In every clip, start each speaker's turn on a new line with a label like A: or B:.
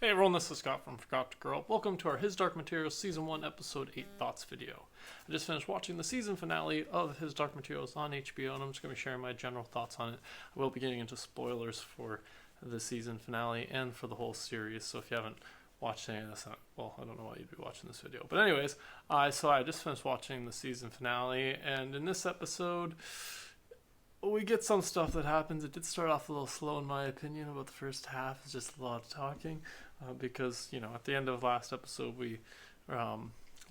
A: Hey everyone, this is Scott from Forgot to Girl. Welcome to our His Dark Materials Season 1 Episode 8 Thoughts video. I just finished watching the season finale of His Dark Materials on HBO, and I'm just going to be sharing my general thoughts on it. I will be getting into spoilers for the season finale and for the whole series, so if you haven't watched any of this, well, I don't know why you'd be watching this video. But anyways, so I just finished watching the season finale, and in this episode, we get some stuff that happens. It did start off a little slow in my opinion. About the first half, it's just a lot of talking because, at the end of last episode we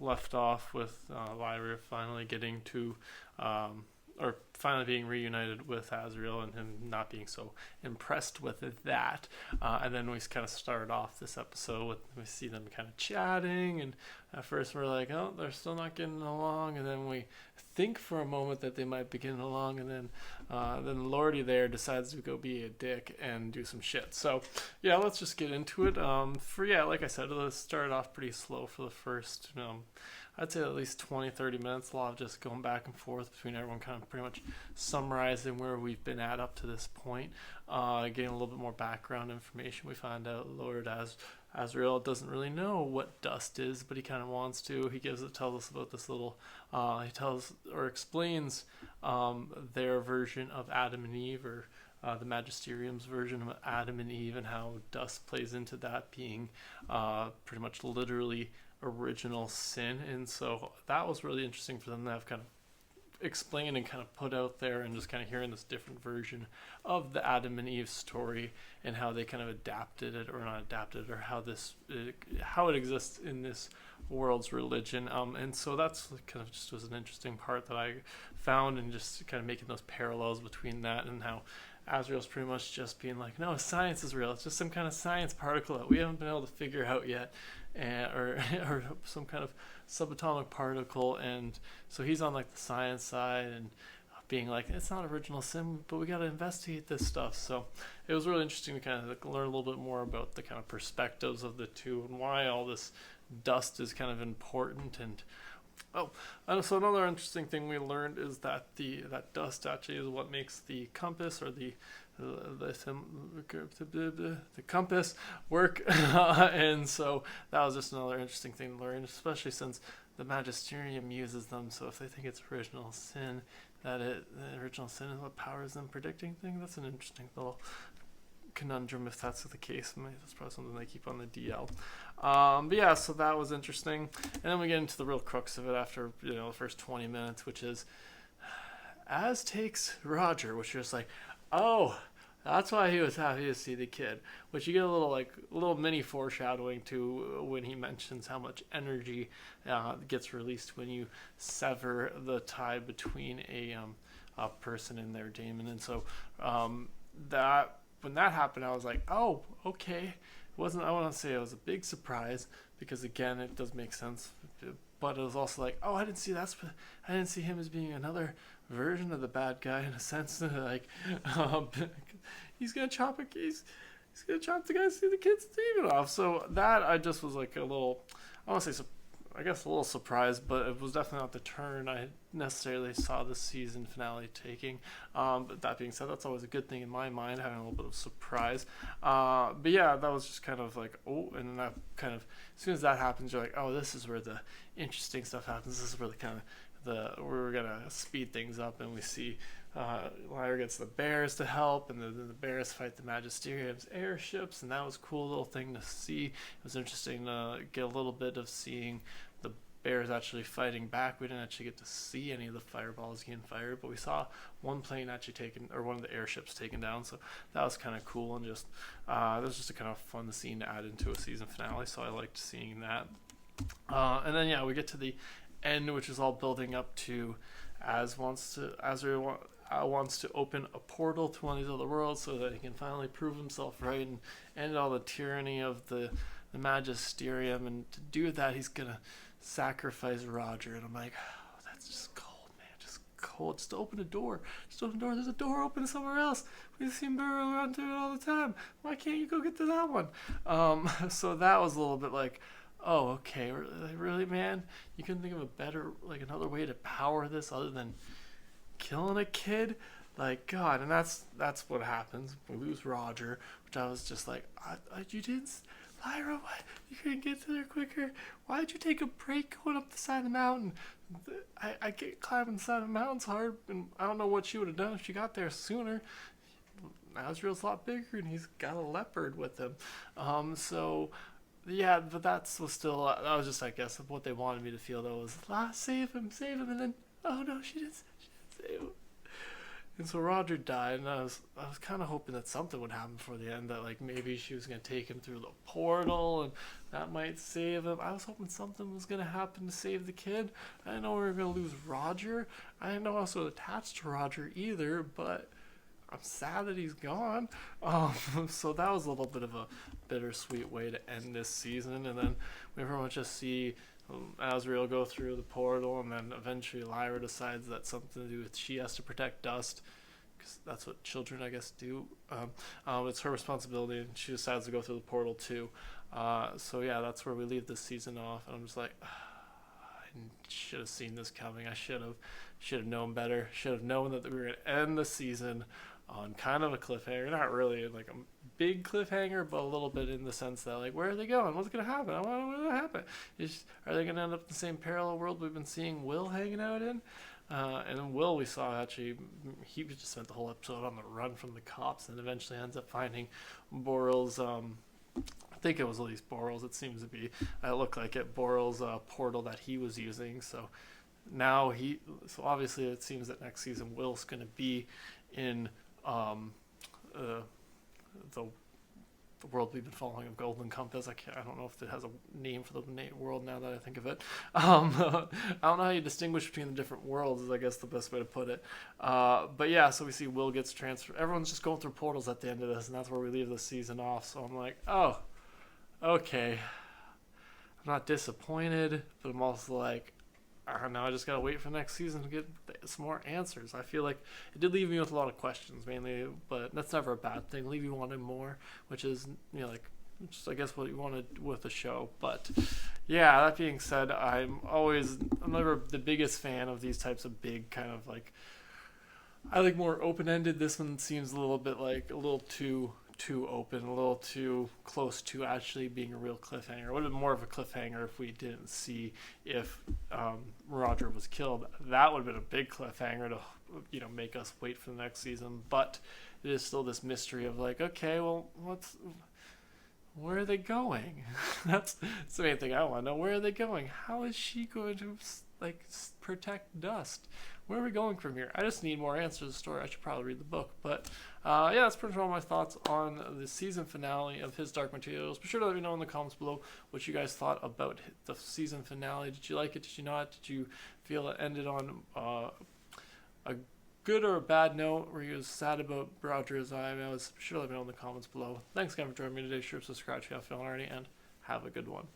A: left off with Lyra finally getting to or finally being reunited with Azrael and him not being so impressed with that. And then we kind of start off this episode with, we see them kind of chatting, and at first we're like, oh, they're still not getting along, and then we think for a moment that they might be getting along, and then Lordy there decides to go be a dick and do some shit. So yeah, let's just get into it. Like I said, it started off pretty slow for the first I'd say at least 20-30 minutes, a lot of just going back and forth between everyone, kind of pretty much summarizing where we've been at up to this point, getting a little bit more background information. We find out Lord Azrael doesn't really know what dust is, but he kind of wants to. He tells us about this little, he tells or explains their version of Adam and Eve, or the Magisterium's version of Adam and Eve, and how dust plays into that being pretty much literally original sin. And so that was really interesting for them to have kind of explained and kind of put out there, and just kind of hearing this different version of the Adam and Eve story and how they kind of adapted it, or not adapted, or how it exists in this world's religion. And so that's kind of just was an interesting part that I found, and just kind of making those parallels between that and how Azrael's pretty much just being like, no, science is real. It's just some kind of science particle that we haven't been able to figure out yet, or some kind of subatomic particle. And so he's on like the science side and being like, it's not original sin, but we got to investigate this stuff. So it was really interesting to kind of learn a little bit more about the kind of perspectives of the two, and why all this dust is kind of important. And so another interesting thing we learned is that that dust actually is what makes the compass, or the compass work. And so that was just another interesting thing to learn, especially since the Magisterium uses them. So if they think it's original sin, the original sin is what powers them predicting things. That's an interesting little conundrum, if that's the case. That's probably something they keep on the DL. But yeah, so that was interesting. And then we get into the real crux of it after the first 20 minutes, which is Az takes Roger, which is like, oh, that's why he was happy to see the kid. Which you get a little mini foreshadowing to when he mentions how much energy gets released when you sever the tie between a person and their daemon. And so that when that happened, I was like, oh, okay. I want to say it was a big surprise, because again, it does make sense. But it was also like, oh, I didn't see him as being another version of the bad guy, in a sense. Like, he's gonna chop the guy's the kid's demon off. So that, I just was like a little, I want to say, I guess a little surprised, but it was definitely not the turn I necessarily saw the season finale taking. But that being said, that's always a good thing in my mind, having a little bit of surprise. But yeah, that was just kind of like, oh, and then that kind of, as soon as that happens, you're like, oh, this is where the interesting stuff happens. This is where the kind of we're gonna speed things up, and we see Lyra gets the bears to help, and then the bears fight the Magisterium's airships, and that was a cool little thing to see. It was interesting to get a little bit of seeing the bears actually fighting back. We didn't actually get to see any of the fireballs getting fired, but we saw one plane actually taken, or one of the airships taken down, so that was kind of cool. And just it was just a kind of fun scene to add into a season finale, so I liked seeing that. And then yeah, we get to the end, which is all building up to Azrael wants to open a portal to one of these other worlds, so that he can finally prove himself right and end all the tyranny of the Magisterium. And to do that, he's gonna sacrifice Roger. And I'm like, oh, that's just cold, man, just cold. Just open a door. There's a door open somewhere else. We see him burrow around to it all the time. Why can't you go get to that one? So that was a little bit like, oh, okay, really, man? You couldn't think of a better, another way to power this other than killing a kid? Like, God. And that's what happens. We lose Roger, which I was just like, you didn't, Lyra, what? You couldn't get to there quicker? Why'd you take a break going up the side of the mountain? I get climbing the side of the mountains hard, and I don't know what she would have done if she got there sooner. Asriel's a lot bigger, and he's got a leopard with him. So yeah, but that was still that was just, I guess, what they wanted me to feel. Though was save him, and then oh no, she didn't save him. And so Roger died, and I was kind of hoping that something would happen before the end. That like maybe she was gonna take him through the portal, and that might save him. I was hoping something was gonna happen to save the kid. I didn't know we were gonna lose Roger. I didn't know I was so attached to Roger either, but I'm sad that he's gone. So that was a little bit of a bittersweet way to end this season. And then we pretty much just see Asriel go through the portal, and then eventually Lyra decides that's something to do with she has to protect Dust, because that's what children, I guess, do. It's her responsibility, and she decides to go through the portal too. So yeah, that's where we leave this season off. And I'm just like, I should have seen this coming. I should have known better. Should have known that we were going to end the season on kind of a cliffhanger. Not really like a big cliffhanger, but a little bit in the sense that, like, where are they going? What's going to happen? I want to know what's going to happen. Are they going to end up in the same parallel world we've been seeing Will hanging out in? And Will, we saw actually, he just spent the whole episode on the run from the cops, and eventually ends up finding Boral's, I think it was at least Boral's, it seems to be. It looked like it, Boral's portal that he was using. So now so obviously it seems that next season Will's going to be in the world we've been following of Golden Compass. I don't know if it has a name for the world now that I think of it. I don't know how you distinguish between the different worlds is, I guess, the best way to put it. But yeah, so we see Will gets transferred. Everyone's just going through portals at the end of this, and that's where we leave the season off. So I'm like, oh, okay. I'm not disappointed, but I'm also like, I don't know, I just gotta wait for next season to get some more answers. I feel like it did leave me with a lot of questions mainly, but that's never a bad thing. Leave you wanting more, which is, like, just, I guess, what you wanted with the show. But yeah, that being said, I'm never the biggest fan of these types of big kind of, like, I like more open-ended. This one seems a little bit like a little too open, a little too close to actually being a real cliffhanger. It would have been more of a cliffhanger if we didn't see if Roger was killed. That would have been a big cliffhanger to make us wait for the next season. But it is still this mystery of like, okay, well, where are they going? That's the main thing I want to know. Where are they going? How is she going to protect Dust? Where are we going from here? I just need more answers to the story. I should probably read the book. But yeah, that's pretty much all my thoughts on the season finale of His Dark Materials. Be sure to let me know in the comments below what you guys thought about the season finale. Did you like it? Did you not? Did you feel it ended on a good or a bad note? Were you sad about Roger's eye? Be sure to let me know in the comments below. Thanks again for joining me today. Sure to subscribe if you haven't already, and have a good one.